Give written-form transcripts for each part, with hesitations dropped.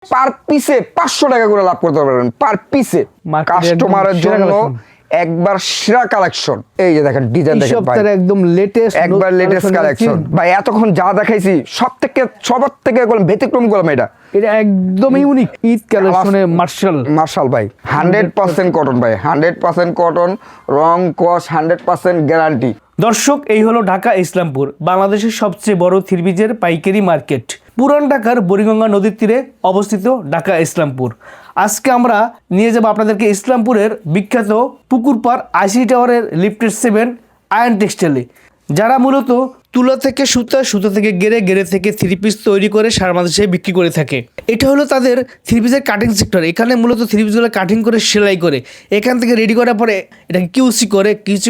পার পিসে 500 টাকা করে লাভ করতে পারবেন পার পিসে। কাস্টমারের জন্য একবার সেরা কালেকশন। এই যে দেখেন ডিজাইন দেখেন ভাই, একদম লেটেস্ট, একবার লেটেস্ট কালেকশন ভাই। এতক্ষণ যা দেখাইছি সবার থেকে ব্যতিক্রম করলাম এটা একদম ইউনিক ঈদ কালেকশনে মার্শাল ভাই। 100% কটন ভাই, 100% কটন, রং কস 100% গ্যারান্টি। দর্শক, এই হলো ঢাকা ইসলামপুর, বাংলাদেশের সবচেয়ে বড় থ্রি-পিসের পাইকারি মার্কেট। পুরান ঢাকার বুড়িগঙ্গা নদীর তীরে অবস্থিত ঢাকা ইসলামপুর। আজকে আমরা নিয়ে যাব আপনাদেরকে ইসলামপুরের বিখ্যাত পুকুর পাড় আইসি টাওয়ারের লিফটেড 7 আয়ন টেক্সটাইলে, যারা মূলত তুলা থেকে সুতা, সুতা থেকে গেরে থেকে থ্রি-পিস তৈরি করে সারা বাংলাদেশে বিক্রি করে থাকে। এটা হলো তাদের থ্রি-পিসের কাটিং সেক্টর। এখানে মূলত থ্রি-পিসগুলো কাটিং করে সেলাই করে এখান থেকে রেডি করার পরে এটাকে কিউসি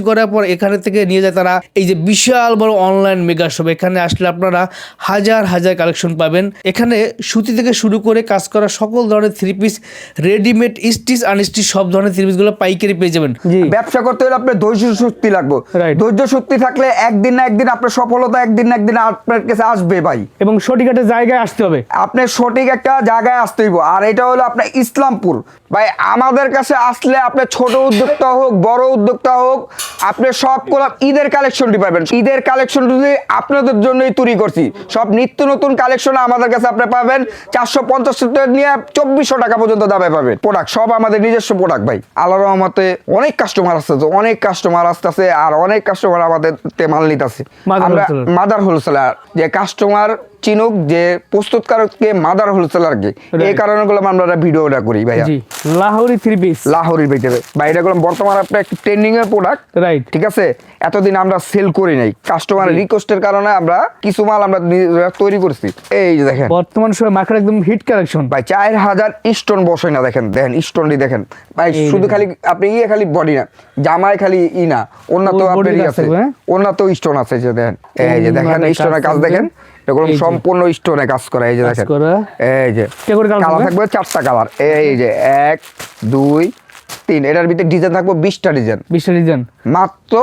করার পর এখানে থেকে নিয়ে যায় তারা এই যে বিশাল বড় অনলাইন মেগা শপ। এখানে আসলে আপনারা হাজার হাজার কালেকশন পাবেন। এখানে সুতি থেকে শুরু করে কাজ করা সকল ধরনের থ্রি-পিস, রেডিমেড, স্টিচ আনস্টিচ সব ধরনের থ্রি-পিসগুলো পাইকারি পেয়ে যাবেন। ব্যবসা করতে হলে আপনার ধৈর্য শক্তি লাগবে। ধৈর্য শক্তি থাকলে একদিন না একদিন আপনার সফলতা একদিন না একদিন আপনার কাছে আসবে ভাই। এবং সঠিক একটা জায়গায় আসতে হবে, আপনি সঠিক একটা জায়গায় আসতে হইব। আর এটা হলো আপনার ইসলামপুর ভাই। আমাদের কাছে আসলে আপনি ছোট উদ্যোক্তা হোক, বড় উদ্যোক্তা হোক, আপনি সবগুলো ঈদের কালেকশনটি পাবেন। ঈদের কালেকশনটি আপনাদের জন্যই তৈরি করছি। সব নিত্য নতুন কালেকশন আমাদের কাছে আপনি পাবেন 450 টাকা নিয়ে 2400 টাকা পর্যন্ত দামে পাবেন। প্রোডাক্ট সব আমাদের নিজস্ব প্রোডাক্ট ভাই। আল্লাহর রহমতে অনেক কাস্টমার আসতেছে, আর অনেক কাস্টমার আমাদের মাল নিতেছে। আমরা মাদার হোলসেলার, যে কাস্টমার চিনুক যে প্রস্তুতকারককে মাদার হোলসেলারকে, এই কারণেগুলো আমরা ভিডিওটা করি ভাইয়া। লাহোরি থ্রি-পিস, লাহোরির ভিতরে বাইরে গুলো বর্তমানে আপনার একটা ট্রেন্ডিং এর প্রোডাক্ট, রাইট? ঠিক আছে, এতদিন আমরা সেল করি নাই, কাস্টমারের রিকোয়েস্টের কারণে আমরা কিছু মাল আমরা তৈরি করছি। এই যে দেখেন বর্তমান সময় মার্কেট একদম হিট কালেকশন ভাই। 4000 স্টোন বসে না, দেখেন স্টোনটি দেখেন ভাই। শুধু খালি আপনি খালি বডি না, জামায় খালি না, অন্য তো আপনার আছে, অন্য তো স্টোন আছে। যে দেখেন, এই যে দেখেন স্টোনের কাজ দেখেন, এগুলো সম্পূর্ণ স্টোনে কাজ করা। এই যে দেখেন, এই যে কালার থাকবে 4টা কালার। এই যে 1 2 3, এটার ভিতরে ডিজাইন থাকবে 20টা ডিজাইন। মাত্র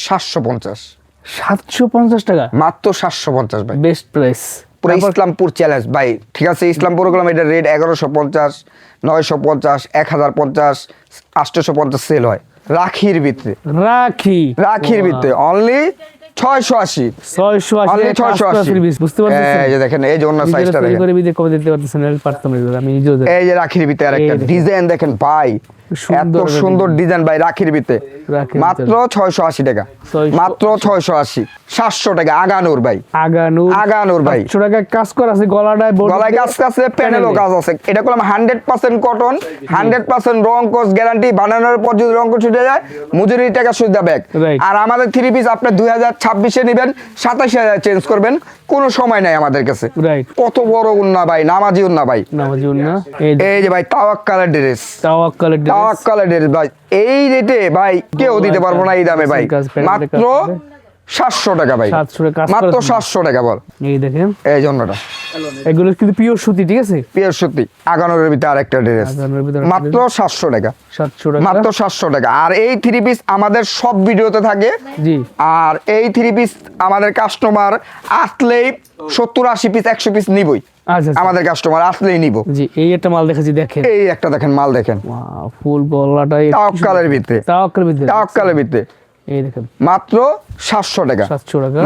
750 টাকা, মাত্র 750 ভাই, বেস্ট প্রাইস। পুরো ইসলামপুর চ্যালেঞ্জ ভাই। ঠিক আছে, ইসলামপুর গেলাম, এটা রেট 1150, 950, 1050, 850 সেল হয় রাখির ভিতরে। রাখির ভিতরে অনলি 680 বুঝতে পারছেন? এই যে দেখেন, এই যে অন্য সাইজটা দেখেন, এই যে রাখির ভিতরে আরেকটা ডিজাইন দেখেন ভাই, এত সুন্দর ডিজাইন ভাই রাখির ভিতরে। মাত্র 680 টাকা, মাত্র 680। 700 টাকা আগানুর ভাই, আগানুর ভাই। 700 টাকা কাজ করা আছে, গলায় কাজ আছে, প্যানেলও কাজ আছে। এটা করলাম 100% কটন, 100% রং কোর্স গ্যারান্টি। বানানোর পর যদি রং কোর্স উঠে যায়, মজুরি টাকা সুবিধা ব্যাক। আর আমাদের থ্রি পিস আপনি 2026-এ নেবেন, 27000 চেঞ্জ করবেন, কোনো সময় নাই আমাদের কাছে। কত বড় উন্না ভাই, নামাজি উন্না ভাই। এই যে ভাই তাওয়াক্কালের ড্রেস, তাওয়াক্কালের ড্রেস ভাই। এই রেটে ভাই কেউ দিতে পারবো না এই দামে ভাই। মাত্র 700 টাকা ভাই, মাত্র 700 টাকা। বল, এই দেখেন, এই জন্যটা এগুলো কিন্তু পিওর সুতি। ঠিক আছে, পিওর সুতি। আগানোর ভিতরে আরেকটা ড্রেস, মাত্র 700 টাকা, মাত্র 700 টাকা। আর এই থ্রি পিস আমাদের সব ভিডিওতে থাকে। আর এই থ্রি পিস আমাদের কাস্টমার আসলেই 70-80 পিস, 100 পিস নিবই। আমাদের কাস্টমার আসলেই নিব। এই একটা মাল দেখাচ্ছি, দেখেন, এই একটা দেখেন মাল দেখেন, ফুল গলাটা তাওয়াক্কালের ভিতরে, তাওয়াক্কালের ভিতরে। এই দেখেন, মাত্র 700 টাকা,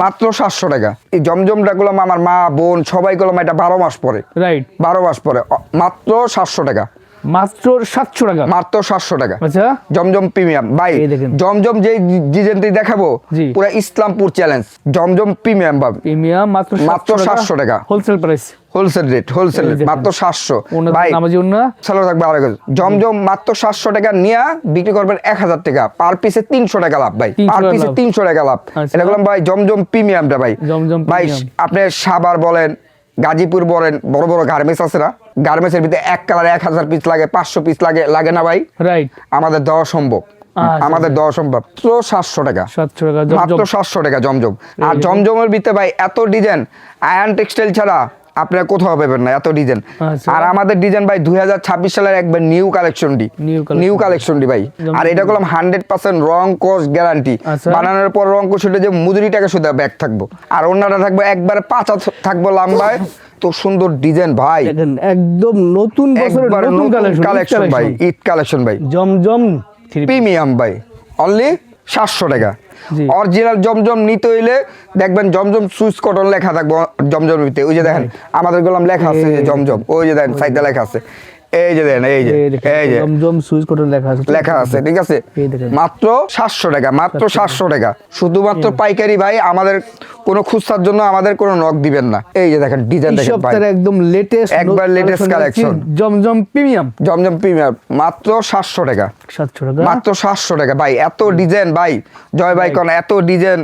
মাত্র 700 টাকা। এই জমজমটা গুলাম আমার মা বোন সবাই গুলাম, এটা 12 মাস পরে, রাইট? 12 মাস পরে। মাত্র 700 টাকা, মাত্র 700 টাকা, মাত্র 700 টাকা। আচ্ছা, জমজম প্রিমিয়াম ভাই। জমজম যে ডিজাইনটি দেখাবো, পুরো ইসলামপুর চ্যালেঞ্জ জমজম প্রিমিয়াম ভাই, প্রিমিয়াম। মাত্র 700 টাকা, wholesale price, wholesale rate, wholesale মাত্র 700 ভাই। সালো থাকবে আরো জমজম মাত্র 700 টাকা নিয়ে বিক্রি করবেন 1000 টাকা, পার পিসে 300 টাকা লাভ ভাই, পার পিসে 300 টাকা লাভ। এটা বললাম ভাই জমজম প্রিমিয়ামটা ভাই। ভাই আপনি সাভার বলেন, গাজীপুর বলেন, বড় বড় গার্মেন্টস আছে না, গার্মেন্টসের ভিতরে এক কালারে 1000 পিস লাগে, 500 পিস লাগে না ভাই? রাইট, আমাদের দেওয়া সম্ভব, আমাদের দেওয়া সম্ভব। 700 টাকা, মাত্র 700 টাকা জমজম। আর জমজমের ভিতরে ভাই এত ডিজাইন, আয়ন টেক্সটাইল ছাড়া আপনারা কোথাও পাবেন না এত ডিজাইন। আর আমাদের ডিজাইন ভাই 2026 সালের একবার নিউ কালেকশনটি ভাই। আর এটা করলাম 100% রং কোর্স গ্যারান্টি। বানানোর পর রং কোর্স উঠে যে মজুরি টাকা শুধু ব্যাক থাকবো। আর অন্যটা থাকবে একবার 5 থাকবো লম্বায়, সুন্দর ডিজাইন ভাই, দেখেন একদম নতুন বছরের একবার নতুন কালেকশন ভাই, ঈদ কালেকশন ভাই, জমজম প্রিমিয়াম ভাই, অনলি 700 টাকা। অরিজিনাল জমজম নিতে হইলে দেখবেন জমজম সুইচ কটন লেখা থাকবে জমজমের ভিতরে। ওই যে দেখেন আমাদের গোলাম লেখা আছে জমজম, ওই যে দেখেন সাইডে লেখা আছে, এই যে দেখেন, এই যে জমজম সুইচ কটন লেখা আছে, ঠিক আছে। মাত্র 700 টাকা, মাত্র 700 টাকা, শুধুমাত্র পাইকারি ভাই। আমাদের কোনো খুচরার জন্য আমাদের কোনো নক দিবেন না। এই যে দেখেন ডিজাইন দেখেন ভাই, একদম লেটেস্ট, একবার লেটেস্ট কালেকশন, জমজম প্রিমিয়াম, জমজম প্রিমিয়াম, মাত্র 700 টাকা, 700 টাকা, মাত্র 700 টাকা ভাই। এত ডিজাইন ভাই, জয় ভাই কোন এত ডিজাইন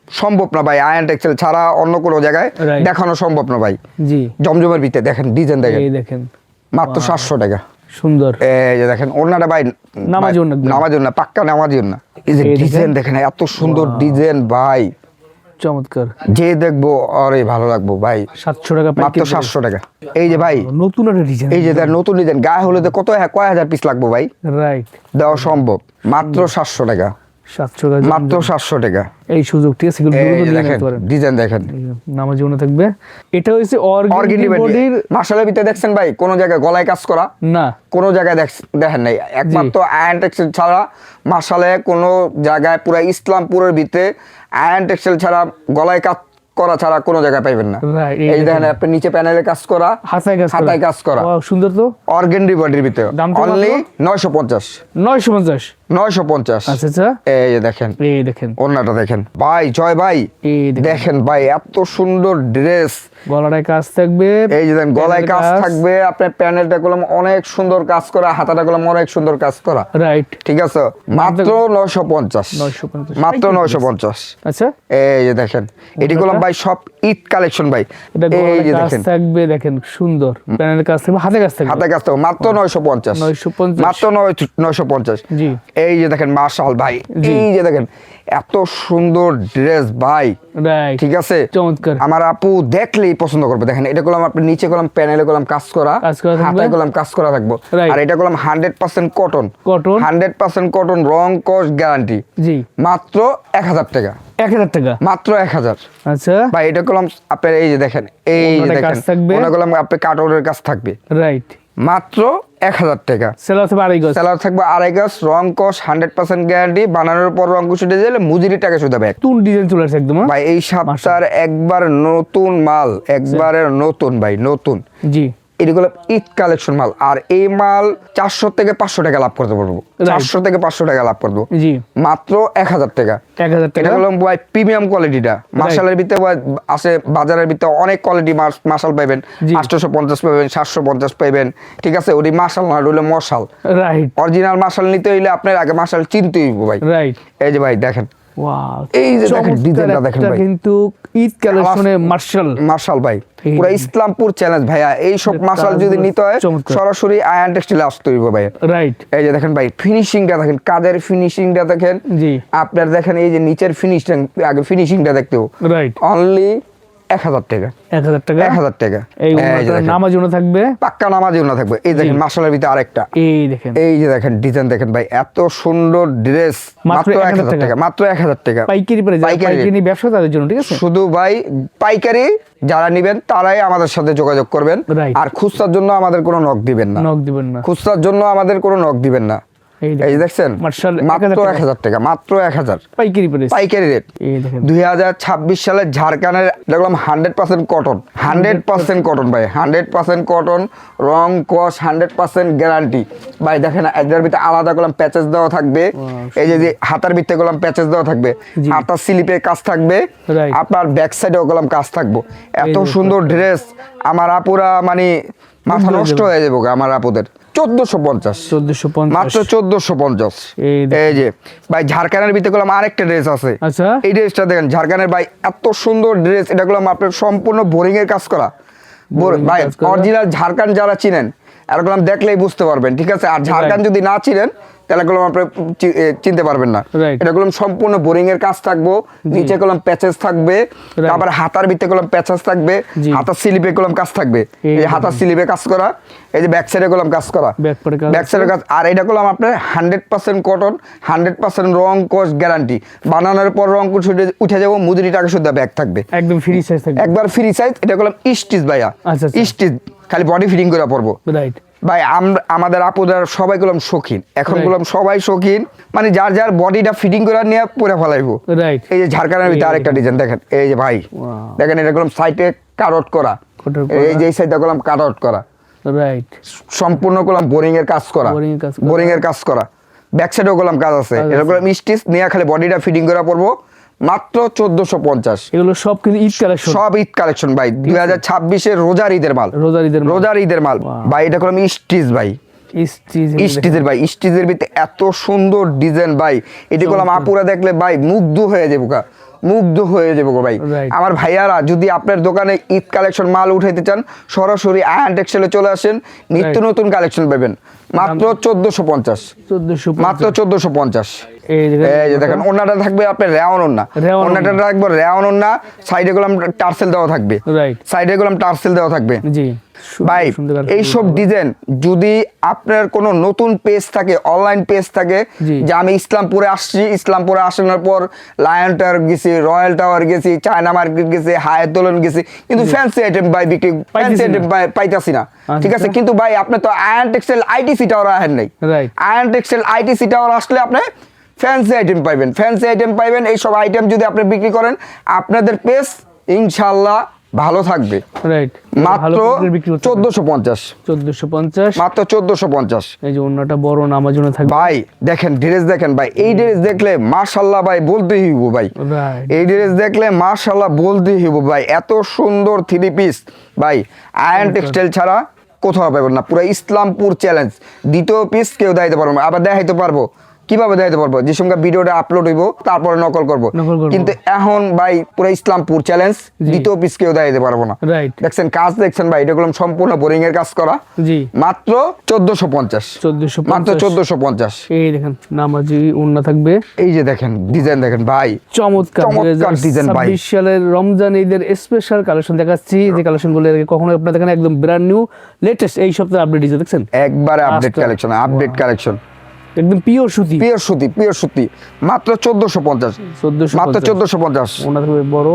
সম্ভব না ভাই, আয়ন টেক্সটাইল ছাড়া অন্য কোনো জায়গায় দেখানো সম্ভব না ভাই। জি জমজমের ভিতরে দেখেন ডিজাইন দেখেন, এই দেখেন মাত্র 700 টাকা, সুন্দর। এই যে দেখেন ওড়নাটা ভাই নামাজ না, পাক্কা নামাজ না। এই যে ডিজাইন দেখেন, এত সুন্দর ডিজাইন ভাই, চমৎকার, যে দেখবো আরে ভালো লাগবো ভাই। 700 টাকা, মাত্র 700 টাকা। এই যে ভাই নতুন একটা ডিজাইন, এই যে নতুন ডিজাইন, গায়ে হলুদে কয় হাজার পিস লাগবো ভাই, রাইট, দেওয়া সম্ভব। মাত্র 700 টাকা, 700 টাকা, মাত্র 700 টাকা। এই সুযোগ, ঠিক আছে। ডিজাইন দেখেন, নামাজ জীবনে থাকবে। এটা হচ্ছে অর্গানিক বডির মাশালের ভিতরে দেখছেন ভাই, কোন জায়গায় গলায় কাজ করা না, কোন জায়গায় দেখেন নাই, একমাত্র আয়ন টেক্সটাইল ছাড়া মাশালে কোন জায়গায় পুরো ইসলামপুরের ভিতরে আয়ন টেক্সটাইল ছাড়া গলায় কাজ করা ছাড়া কোনো জায়গায় পাইবেন না। এই দেখেন আপনি নিচে প্যানেলে কাজ করা, হাতায় কাজ করা, সুন্দর তো, অর্গানিক বডির ভিতরে, অনলি 950, 950। আচ্ছা আচ্ছা, এই দেখেন, এই দেখেন ওন্নাটা দেখেন ভাই, জয় ভাই, দেখেন ভাই এত সুন্দর ড্রেস, গলায় কাজ থাকবে, এই যে দেখেন গলায় কাজ থাকবে, আপনার প্যানেলটা গুলাম অনেক সুন্দর কাজ করা, হাতাটা গুলাম অনেক সুন্দর কাজ করা, রাইট, ঠিক আছে। মাত্র 950, মাত্র 950। আচ্ছা, এই যে দেখেন এটি গুলাম ভাই সব ঈদ কালেকশন ভাই। এই যে দেখেন থাকবে, দেখেন সুন্দর প্যানেলের কাজ থাকবে, হাতে কাজ থাকবে, মাত্র 950, মাত্র 950। জি, এই যে দেখেন মাশাআল্লাহ ভাই, এই যে দেখেন এত সুন্দর ড্রেস ভাই, ঠিক আছে, চমৎকার। আমার আপু দেখলেই পছন্দ করবে। দেখেন এটা করলাম আপনি নিচে করলাম প্যানেলে করলাম কাজ করা, হাতায় করলাম কাজ করা থাকবো, আর এটা করলাম 100% কটন, 100% কটন, রং কস গ্যারান্টি। জি, মাত্র 1000 টাকা, 1000 টাকা, মাত্র 1000। আচ্ছা ভাই, এটা করলাম আপনার এই যে দেখেন, এই যে দেখেন ওটা করলাম আপনার কাটওয়ার্কের কাজ থাকবে, রাইট, মাত্র 1000 টাকা। সেলার থাকবে আড়াই গজ, সেলার থাকবে আড়াই গজ, রং কস 100% গ্যারান্টি, বানানোর পর রং কুচি দিলে মজুরি টাকা শুধু দেবে। নতুন ডিজাইন চলে আসছে একদম ভাই, এই সপ্তাহের একবার নতুন মাল, একবারের নতুন ভাই, নতুন। জি, এগুলো ঈদ কালেকশন মাল, আর এই মাল 400 থেকে 500 টাকা লাভ করতে পারবো, 400 থেকে 500 টাকা লাভ করবো। জি, মাত্র 1000 টাকা, 1000 টাকা। এটা হলো ভাই প্রিমিয়াম কোয়ালিটিটা, মাশালের ভিতরে আছে, বাজারের ভিতরে অনেক কোয়ালিটি মাশাল পাবেন, 850 পাবেন, 750 পাবেন, ঠিক আছে। ওই মাশাল না, ওটা মশাল, রাইট। অরিজিনাল মাশাল নিতে হইলে আপনার আগে মাশাল চিনতে হইব ভাই, রাইট। এই যে ভাই দেখেন, এই যে দেখেন ডিজাইনটা দেখেন ভাই, কিন্তু ঈদ কালেকশনে মার্শাল ভাই, পুরো ইসলামপুর চ্যালেঞ্জ ভাইয়া। এই সব মার্শাল যদি নিতে হয় সরাসরি আয়ন টেক্সটাইলে আসতে হইব ভাই, রাইট। এই যে দেখেন ভাই ফিনিশিংটা দেখেন, কাজের ফিনিশিংটা দেখেন, জি আপনার দেখেন এই যে নিচের ফিনিশিং, আগে ফিনিশিংটা দেখতেও, রাইট, অনলি 1000 টাকা, 1000 টাকা, 1000 টাকা। এই নামাজ জন্য থাকবে, পাক্কা নামাজ জন্য থাকবে। এই দেখেন মাশাআল্লাহর ভিতরে আরেকটা, এই দেখেন, এই যে দেখেন ডিজাইন দেখেন ভাই, এত সুন্দর ড্রেস, মাত্র 1000 টাকা, মাত্র 1000 টাকা। পাইকারি প্রাইস, পাইকারি ব্যবসা তাদের জন্য, ঠিক আছে। শুধু ভাই পাইকারি যারা নেবেন তারাই আমাদের সাথে যোগাযোগ করবেন, আর খুচরার জন্য আমাদের কোনো নক দিবেন না, খুচরার জন্য আমাদের কোনো নক দিবেন না। এই দেখছেন মাত্র 1000 টাকা, মাত্র 1000 পাইকারি প্রাইস, পাইকারি রেট। এই দেখেন 2026 সালে ঝাড়খণ্ডের দেখলাম 100% কটন, 100% কটন ভাই, 100% কটন, রং কস 100% গ্যারান্টি ভাই। দেখেন এর ভিতরে আলাদা করলাম প্যাচেস দেওয়া থাকবে, এই যে হাতার ভিতরে করলাম প্যাচেস দেওয়া থাকবে, হাতার স্লিপে কাজ থাকবে, আপনার ব্যাক সাইডেও করলাম কাজ থাকবে। এত সুন্দর ড্রেস, আমার আপুরা মানে মাথা নষ্ট হয়ে যাবে আমার আপুদের। 1450, মাত্র 1450। এই যে ভাই ঝাড়খণ্ডের ভিতরে করলাম আরেকটা ড্রেস আছে, আচ্ছা এই ড্রেসটা দেখেন, ঝাড়খণ্ডের ভাই এত সুন্দর ড্রেস, এটা করলাম আপনার সম্পূর্ণ বোরিং এর কাজ করা ভাই। অরিজিনাল ঝাড়খণ্ড যারা চিনেন এরকম দেখলেই বুঝতে পারবেন, ঠিক আছে। আর ঝাড়খণ্ড যদি না চিনেন তাহলে কলম আপনি চিনতে পারবেন না। এটা কলম সম্পূর্ণ বোরিং এর কাজ থাকবো, নিচে কলম প্যাচেস থাকবে, তারপর হাতার ভিতরে কলম প্যাচেস থাকবে, হাতার স্লিপে কলম কাজ থাকবে, এই হাতার স্লিপে কাজ করা, এই যে ব্যাক সাইডে কলম কাজ করা, ব্যাক সাইডে কাজ। আর এটা কলম আপনার 100% কটন, 100% রং কোশ গ্যারান্টি। বানানোর পর রং কোশ উঠে যাবো, মুদ্রি টাকা শুদ্ধ ব্যাগ থাকবে, একদম ফ্রি সাইজ থাকবে, একবার ফ্রি সাইজ। এটা কলম স্টিচ ভাইয়া, স্টিচ, খালি বডি ফিটিং করে পড়বো। রাইট ভাই আমাদের আপুদের সবাই কলম শৌখিন, এখন কলম সবাই শৌখিন, মানে যার যার বডিটা ফিটিং করে নিয়ে পরে ফেলাইবো। রাইট এই যে ঝাড়খান্ডের ভিতরে আরেকটা ডিজাইন দেখেন, এই যে ভাই দেখেন, এটা কলম সাইডে কাট আউট করা, এই যে সাইডটা কলম কাট আউট করা, রাইট সম্পূর্ণ কলম বোরিং এর কাজ করা, বোরিং এর কাজ করা, ব্যাক সাইডেও কলম কাজ আছে। এটা কলম স্টিচ নিয়ে খালি বডিটা ফিটিং করে পড়বো, মাত্র 1450। এগুলো সব কিন্তু ঈদ কালেকশন, সব ঈদ কালেকশন ভাই, 2026 রোজার ঈদের মাল, রোজার ঈদের মাল ভাই। এটা কলম স্টিচ ভাই, স্টিচের ভাই, স্টিচের ভিতরে এত সুন্দর ডিজাইন ভাই, এটি কলম আপুরা দেখলে ভাই মুগ্ধ হয়ে যাবো, মুগ্ধ হয়ে যাবো ভাই। আমার ভাইয়ারা যদি আপনার দোকানে ঈদ কালেকশন মাল উঠাইতে চান, সরাসরি আয়ন টেক্সটাইলে চলে আসেন, নিত্য নতুন কালেকশন পাবেন, মাত্র 1450, মাত্র 1450। এই যে দেখেন, ওন্নাটা থাকবে আপনার রেওয়ান ওন্না, ওন্নাটা থাকবে রেওয়ান ওন্না, সাইডে কলম টার্সেল দেওয়া থাকবে, সাইডে কলম টার্সেল দেওয়া থাকবে। জি ভাই, এইসব ডিজাইন যদি আপনার কোনো নতুন পেজ থাকে, অনলাইন পেজ থাকে, যে আমি ইসলামপুরে আসছি, ইসলামপুরে আসানোর পর লায়ন টাওয়ার গেছি, রয়্যাল টাওয়ার গেছি, চায়না মার্কেট গেছি, হায়াতোলন গেছি, কিন্তু ফ্যান্সি আইটেম ভাই বিক্রি, ফ্যান্সি আইটেম পাইতাছি না, ঠিক আছে। কিন্তু ভাই আপনি তো আয়ন টেক্সটাইল আইটিসি টাওয়ার আহেন নাই, আয়ন টেক্সটাইল আইটিসি টাওয়ার আসলে আপনি ফ্যান্সি আইটেম পাইবেন, ফ্যান্সি আইটেম পাইবেন। এইসব আইটেম যদি আপনি বিক্রি করেন, আপনাদের পেজ ইনশাল্লাহ ভালো থাকবে। রাইট, মাত্র 1450, মাত্র 1450। এই যে অন্যটা বড় নামার জন্য থাকবে ভাই। দেখেন ড্রেস দেখেন ভাই, এই ড্রেস দেখলে মাশাআল্লাহ ভাই বলতেই হইব ভাই, এই ড্রেস দেখলে মাশাআল্লাহ বলতেই হইব ভাই। এত সুন্দর থ্রি পিস ভাই, আয়ন টেক্সটাইল ছাড়া কোথাও পাবেন না। পুরো ইসলামপুর চ্যালেঞ্জ, দ্বিতীয় পিস কেউ দেখাইতে পারবো না। আবার দেখাইতে পারবো, কিভাবে দেখাইতে পারবো, যে সঙ্গে ভিডিওটা আপলোড হইব তারপরে নকল করব, কিন্তু এখন ভাই পুরো ইসলামপুর চ্যালেঞ্জ, দ্বিতীয় পিস কেউ দেখাইতে পারবো না। দেখছেন কাজ, দেখছেন ভাই, এটা কলম সম্পূর্ণ বোরিং এর কাজ করা, মাত্র 1450, মাত্র 1450। এই দেখেন নামাজি ওন্না থাকবে, এই যে দেখেন ডিজাইন দেখেন ভাই, চমৎকার ডিজাইন ভাই। 26 সালের রমজান ঈদের স্পেশাল কালেকশন দেখাচ্ছি, যে কালেকশনগুলো কখনো আপনারা দেখেন একদম ব্র্যান্ড নিউ লেটেস্ট, এই সপ্তাহে আপডেট ডিজাইন দেখছেন, একবারে আপডেট কালেকশন, আপডেট কালেকশন, একদম পিওর সুতি, পিওর সুতি, পিওর সুতি, মাত্র 1450, মাত্র 1450। ওনা থাকবে বড়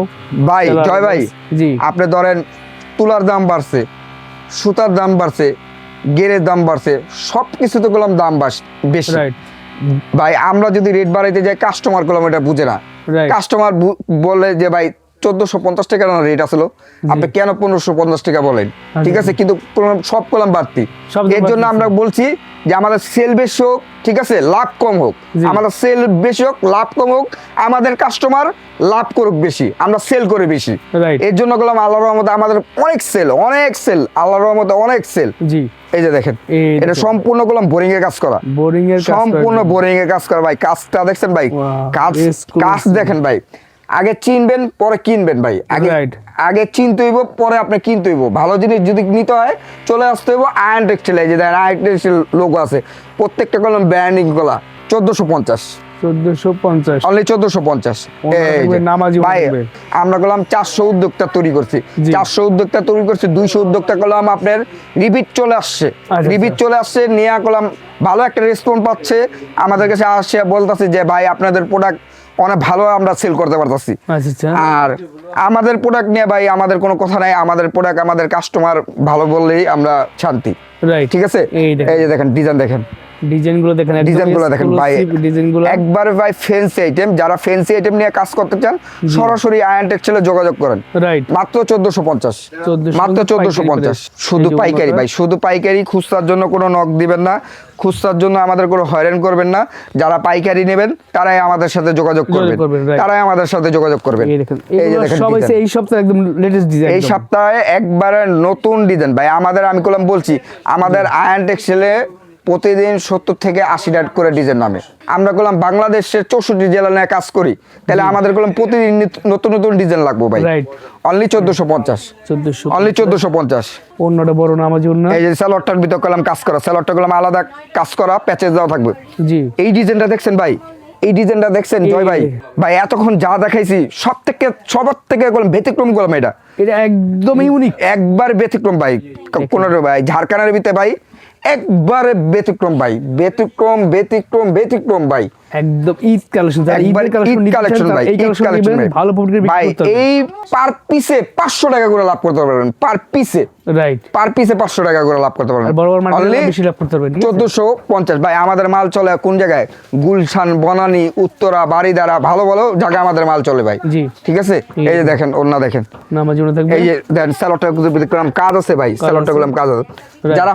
ভাই। জয় ভাই, জি আপনি ধরেন তুলার দাম বাড়ছে, সুতার দাম বাড়ছে, গেরের দাম বাড়ছে, সব কিছুতে কলম দাম বেশি ভাই। আমরা যদি রেট বাড়াইতে যাই, কাস্টমার কলম এটা বুঝে না, কাস্টমার বলে যে ভাই 1450 টাকা রেট আসলো, আপনি কেন 1550 টাকা বলেন, ঠিক আছে, কিন্তু সব কলম বাড়তি। এর জন্য আমরা বলছি যে আমাদের সেল বেশি হোক, ঠিক আছে, লাভ কম হোক, আমাদের সেল বেশি হোক, লাভ কম হোক, আমাদের কাস্টমার লাভ করুক বেশি, আমরা সেল করে বেশি। এর জন্য কলম আল্লাহর রহমতে আমাদের অনেক সেল, অনেক সেল, আল্লাহর রহমতে অনেক সেল। জি এই যে দেখেন, এটা সম্পূর্ণ কলম বোরিং এর কাজ করা, সম্পূর্ণ বোরিং এর কাজ করা ভাই। কাজটা দেখছেন ভাই, কাজ দেখেন ভাই, আগে চিনবেন পরে কিনবেন ভাই, আগে চিনতে হইব পরে আপনি কিনতে হইব। ভালো জিনিস যদি নিতে হয় চলে আসতে হইব আয়ন টেক্সটাইল, এই যে দেখেন আয়ন টেক্সটাইল লোগো আছে, প্রত্যেকটা কলম ব্র্যান্ডিং গুলা 1450, 1450 অনলি 1450। ভাই আমরা করলাম 400 উদ্যোক্তা তৈরি করছি, 400 উদ্যোক্তা তৈরি করছি, 200 উদ্যোক্তা করলাম আপনার রিপিট চলে আসছে, রিপিট চলে আসছে, নিয়ে করলাম ভালো একটা রেসপন্স পাচ্ছে, আমাদের কাছে আসছে বলতেছে যে ভাই আপনাদের প্রোডাক্ট অনেক ভালো আমরা সেল করতে পারতেছি। আর আমাদের প্রোডাক্ট নিয়ে ভাই আমাদের কোনো কথা নাই, আমাদের প্রোডাক্ট আমাদের কাস্টমার ভালো বললেই আমরা শান্তি, ঠিক আছে। এই যে দেখেন ডিজাইন দেখেন, ডিজাইনগুলো দেখেন, ডিজাইনগুলো দেখেন ভাই, ডিজাইনগুলো একবারে ভাই ফ্যান্সি আইটেম। যারা ফ্যান্সি আইটেম নিয়ে কাজ করতে চান সরাসরি আয়ন টেক্সটাইলে যোগাযোগ করেন, মাত্র 1450, মাত্র 1450। শুধু পাইকারি ভাই, শুধু পাইকারি, খুচরার জন্য কোনো নক দিবেন না, খুচরার জন্য আমাদের কোনো হয়রান করবেন না। যারা পাইকারি নেবেন তারাই আমাদের সাথে যোগাযোগ করবেন, তারাই আমাদের সাথে যোগাযোগ করবেন। এই যে দেখেন এই সপ্তাহে একদম লেটেস্ট ডিজাইন, এই সপ্তাহে একবারে নতুন ডিজাইন ভাই আমাদের। আমি কলম বলছি আমাদের আয়ন টেক্সটাইলে প্রতিদিন 70 থেকে 80টা করে ডিজাইন নামে। আমরা করলাম বাংলাদেশের 64 জেলা নিয়ে কাজ করি, তাহলে আমাদের করলাম প্রতিদিন নতুন নতুন ডিজাইন লাগবে ভাই। Only 1450, only 1450। অন্যটা বড় নামাজি ওন্না। এই যে সালোয়ারটার ভিতর করলাম কাজ করা, সালোয়ারটা করলাম আলাদা কাজ করা, প্যাচেস দেওয়া থাকবে। জি, এই ডিজাইনটা দেখছেন ভাই, এই ডিজাইনটা দেখছেন জয় ভাই, ভাই এতক্ষণ যা দেখাইছি সবার থেকে করলাম ব্যতিক্রম করলাম। এটা একদম ইউনিক, একবার ব্যতিক্রম ভাই। কোন ভাই ঝাড়খানের ভিতরে ভাই একবারে ব্যতিক্রম ভাই, ব্যতিক্রম ব্যতিক্রম ব্যতিক্রম ভাই, একদম ঈদ কালেকশন। একবার ঈদ কালেকশন ভাই, ঈদ কালেকশন ভালো প্রফিট ভাই। এই পার পিসে 500 টাকা করে লাভ করতে পারবেন, পার পিসে। রাইট, পার পিসে 500 টাকা করে লাভ করতে পারবেন। বড় বড় মার্কেটে বেশি লাভ করতে পারবেন। 1450 ভাই। আমাদের মাল চলে কোন জায়গায়? গুলশান, বনানী, উত্তরা, বাড়িদারা, ভালো ভালো জায়গায় আমাদের মাল চলে ভাই। জি, ঠিক আছে। এই যে দেখেন ওন্না দেখেন, নামাজি ওন্না থাকবে। এই যে দেখেন স্যালোডটা করলাম কাজ আছে ভাই, স্যালোডটা করলাম কাজ আছে। যারা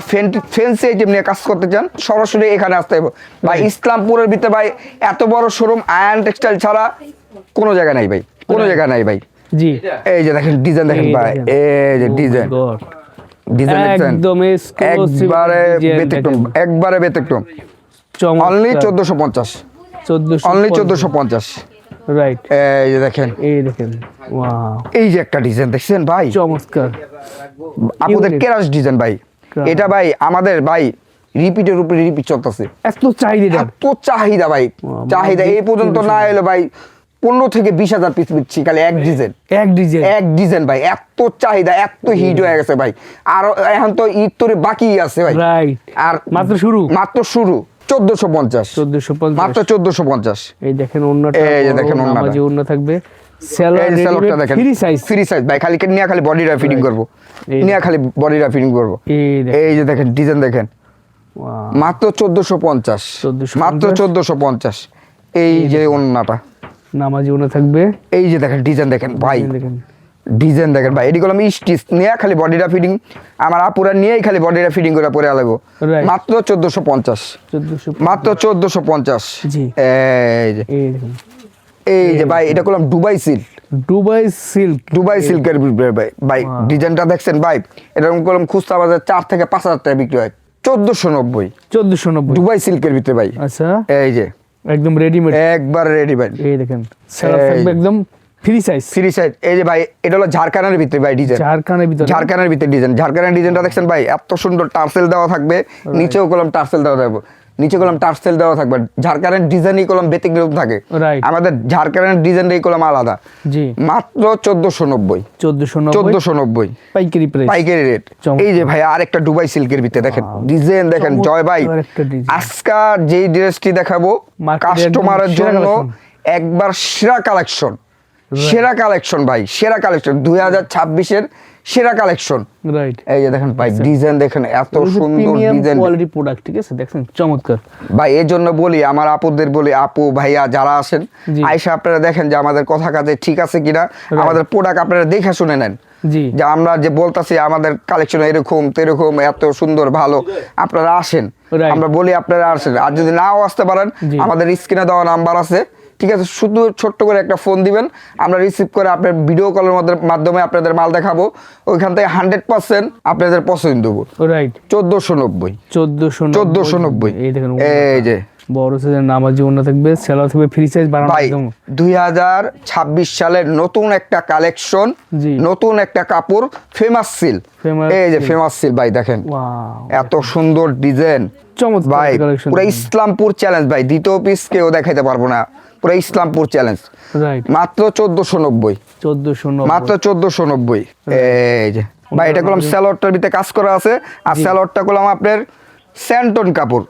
ফ্যান্সি আইটেম নিয়ে কাজ করতে চান সরাসরি এখানে আসতে হবে ভাই। ইসলামপুরের ভিতরে ভাই এত বড় শোরুম আয়ন টেক্সটাইল ছাড়া কোনো জায়গা নাই ভাই, কোনো জায়গা নাই ভাই। জি, এই যে দেখেন ডিজাইন দেখেন ভাই, এই যে ডিজাইন, ডিজাইন দেখেন একদম একবারে ব্যতিক্রম, একবারে ব্যতিক্রম। Only 1450, only 1450। রাইট, এই যে দেখেন, এই দেখেন, ওয়াও, এই যে একটা ডিজাইন দেখছেন ভাই, চমৎকার আপনাদের কেরাস ডিজাইন ভাই। এটা ভাই আমাদের ভাই রিপিটের উপরে রিপিট চলতেছে, এত চাহিদা, এত চাহিদা ভাই, চাহিদা এই পর্যন্ত না এলো ভাই 15 থেকে 20,000 পিস বিচ্ছি খালি এক ডিজাইন, এক ডিজাইন ভাই। এত চাহিদা, এত হিট হয়ে গেছে ভাই। আর এখন তো ঈদ তোরে বাকি আছে ভাই। রাইট, আর মাত্র শুরু, মাত্র শুরু 1450, মাত্র 1450। এই দেখেন ওন্নাটা, এই যে দেখেন ওন্নাটা, নামাজি ওন্না থাকবে। স্যালোডটা দেখেন ফ্রি সাইজ, ফ্রি সাইজ ভাই। খালি নিয়ে খালি বডিটা ফিটিং করব, নিয়ে খালি বডিটা ফিটিং করব। এই যে দেখেন ডিজাইন দেখেন, মাত্র 1450, মাত্র 1450। এই যে ওন্নাটা নামাজি ওন্না থাকবে। এই যে দেখেন ডিজাইন দেখেন ভাই, ডিজাইন দেখেন ভাই। এটি করলাম স্টিচ নিয়ে খালি বডিটা ফিটিং, আমার আপুরা নিয়েই খালি বডিটা ফিটিং করে পরে আলাগো। মাত্র 1450, মাত্র 1450। এই যে, এই যে ভাই এটা করলাম Dubai silk, Dubai silk, Dubai সিল্কের ভাই। ভাই ডিজাইনটা দেখছেন ভাই, এরকম করলাম খুচরা বাজার 4 থেকে 5,000 টাকা বিক্রি হয়। 1490, 1490 দুবাই সিল্কের ভিতরে ভাই। আচ্ছা, এই যে একদম রেডিমেড, একবার রেডিমেড। এই দেখেন সেলফ থাকবে একদম ফ্রি সাইজ, ফ্রি সাইজ। এই যে ভাই এটা হলো ঝাড়খানের ভিতরে ভাই ডিজাইন, ঝাড়খানের ভিতরে, ঝাড়খানের ভিতরে ডিজাইন। ঝাড়খানের ডিজাইনটা দেখছেন ভাই, এত সুন্দর টার্সেল দেওয়া থাকবে, নিচেও কলম টার্সেল দেওয়া থাকবে, নিচে কলম টার্সেল দেওয়া থাকবে। ঝাড়খানের ডিজাইনই কলম ব্যতিক্রম থাকে, আমাদের ঝাড়খানের ডিজাইনটাই কলম আলাদা। জি, মাত্র 1490, 1490 পাইকারি প্রাইস, পাইকারি রেট। এই যে ভাই আরেকটা দুবাই সিল্কের ভিতরে দেখেন ডিজাইন দেখেন জয় ভাই। আজকে যেই ড্রেসটি দেখাবো কাস্টমারের জন্য একবার সেরা কালেকশন, সেরা কালেকশন ভাই, সেরা কালেকশন 2026-এর সেরা কালেকশন। রাইট, এই যে দেখেন ভাই ডিজাইন দেখেন, এত সুন্দর ডিজাইন, কোয়ালিটি প্রোডাক্ট, ঠিক আছে দেখেন চমৎকার ভাই। এর জন্য বলি আমার আপুদের বলি, আপু ভাইয়া যারা আছেন আয়সা আপনারা দেখেন যে আমাদের কথা কাজে ঠিক আছে কিনা, আমাদের প্রোডাক্ট আপনারা দেখে শুনে নেন। জি, যে আমরা যে বলতাছি আমাদের কালেকশন এরকম তেরকম এত সুন্দর ভালো, আপনারা আসেন, আমরা বলি আপনারা আসেন। আর যদি নাও আসতে পারেন আমাদের স্ক্রিনে দেওয়া নাম্বার আছে, ঠিক আছে, শুধু ছোট্ট করে একটা ফোন দিবেন, আমরা রিসিভ করে আপনার ভিডিও কলের মাধ্যমে আপনাদের মাল দেখাবো। ওইখান থেকে 100% আপনাদের পছন্দ দেবো। রাইট, 1490, 1490। এই যে বড় সাইজের নামাজি ওন্না থাকবে, সেলার থাকবে ফ্রি সাইজ বানানো একদম। 2026 সালের নতুন একটা কালেকশন, নতুন একটা কাপড়, ফেমাস সিল। এই যে ফেমাস সিল ভাই দেখেন, এত সুন্দর ডিজাইন ভাই, পুরো ইসলামপুর চ্যালেঞ্জ ভাই। দ্বিতীয় পিস কেউ দেখাইতে পারবো না, পুরো ইসলামপুর চ্যালেঞ্জ। মাত্র 1490, মাত্র 1490। এই যে ভাই এটা করলাম স্যালোয়ারটার ভিতরে কাজ করা আছে, আর স্যালোয়ারটা করলাম আপনার স্যান্টন কাপড়,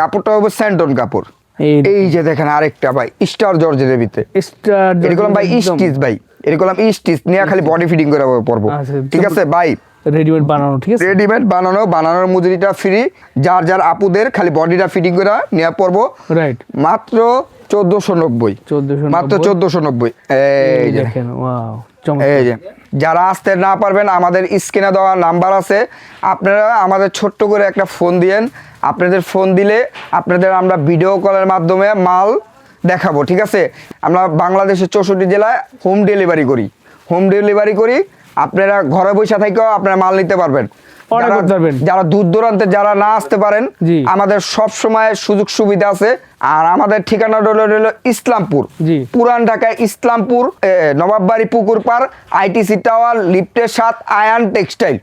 কাপড়টা হবে স্যান্টন কাপড়। এই যে দেখেন আরেকটা ভাই স্টার জর্জের ভিতরে, এরকম ভাই স্টিচ ভাই, এরকম স্টিচ নিয়ে খালি বডি ফিটিং করে পরবো, ঠিক আছে ভাই। রেডিমেড বানানো, ঠিক আছে, রেডিমেড বানানো, বানানোর মজুরিটা ফ্রি, যার যার আপুদের খালি বডিটা ফিটিং করে নিয়ে পরবো। রাইট, মাত্র 1490, মাত্র 1490। এই যে দেখেন, ওয়াও, এই যে যারা আসতে না পারবেন আমাদের স্ক্রিনে দেওয়া নাম্বার আছে, আপনারা আমাদের ছোট্ট করে একটা ফোন দিয়েন, আপনাদের ফোন দিলে আপনাদের আমরা ভিডিও কলের মাধ্যমে মাল দেখাবো, ঠিক আছে। আমরা বাংলাদেশের 64 জেলায় হোম ডেলিভারি করি, হোম ডেলিভারি করি। আপনারা ঘরে বসে থেকেও আপনারা মাল নিতে পারবেন। যারা দূর দূরান্তে যারা না আসতে পারেন, আমাদের সব সময় সুযোগ সুবিধা আছে। আর আমাদের ঠিকানা হলো ইসলামপুর, পুরান ঢাকায় ইসলামপুর, নবাববাড়ি পুকুর পাড়, আইটিসি টাওয়ার, লিফটের 7, আয়ান টেক্সটাইল।